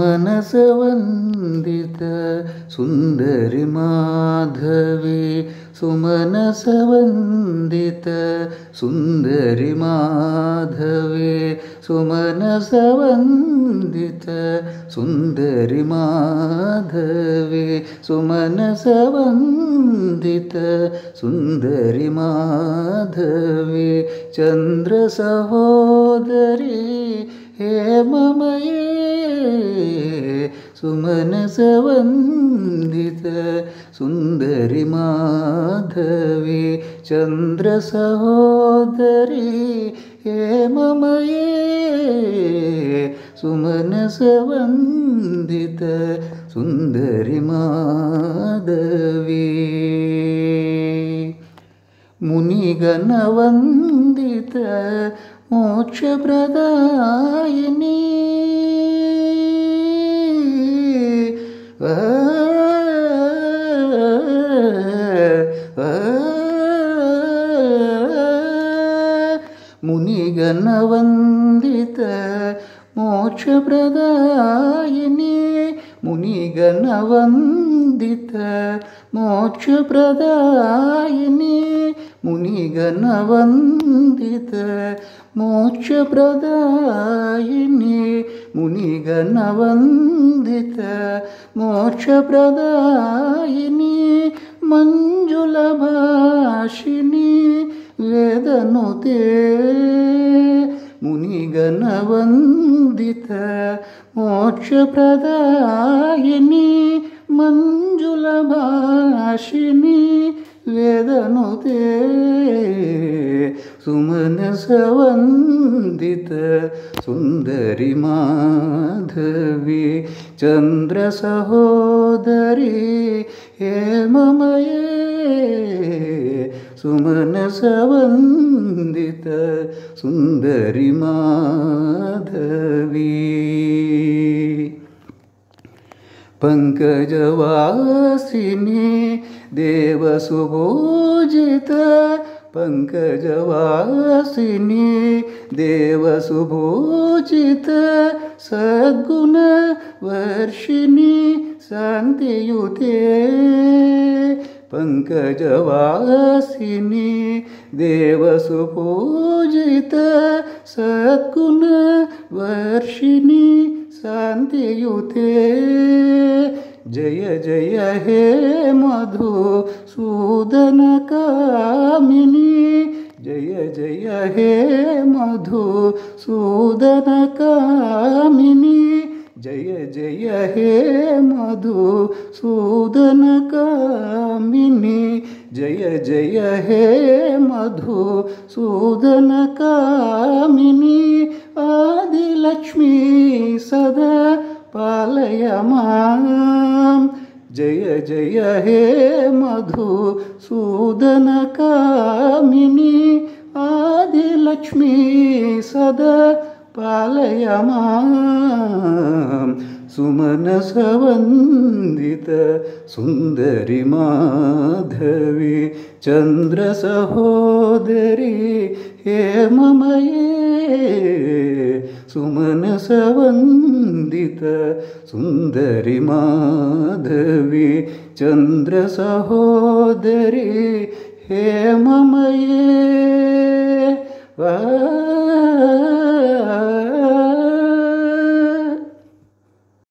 मनसवन्दित सुन्दरि माधवी सुमनसवन्दित सुन्दरि माधवी सुमनसवन्दित सुन्दरि माधवी सुमनसवन्दित सुन्दरि माधवी चन्द्रसहोदरी हेममये सुमनसवन्दित सुन्दरि माधवी चन्द्रसहोदरी हेममये सुमनसवन्दित सुन्दरि माधवी मुनिगणवन्दित मोक्षप्रदायिनी मुनिगणवन्दित मोक्षप्रदायिनी मुनिगणवन्दित मोक्षप्रदायिनी मुनिगणवन्दित मोक्षप्रदायिनी मुनिगणवन्दित मोक्षप्रदायिनी मञ्जुलभाषिणी वेदनुते मुनिगणवन्दित मोक्षप्रदायिनी मञ्जुलभाषिणी वेदनुते सुमनसवन्दित सुन्दरि माधवी चन्द्रसहोदरी हेममये सुमनसवन्दित सुन्दरि माधवी पंकजवासिनी देवसुभूजित पंकजवासिनी देवसुभूजित सद्गुणवर्षिणी शान्तियुते पंकजवासिनी देवसुपूजित सद्गुणवर्षिणी शान्तियुते जय जय हे मधुसूदन कामिनी जय जय हे मधुसूदन कामिनी जय जय हे मधुसूदन कामिनी जय जय हे मधुसूदन कामिनी आदिलक्ष्मी सदा पालय मां जय जय हे मधुसूदन कामिनी आदिलक्ष्मी सदा पालय मां सुमनसवन्दित सुन्दरि माधवी चन्द्रसहोदरी हेममये सुमनसवन्दित सुन्दरि माधवी चन्द्रसहोदरी हेममये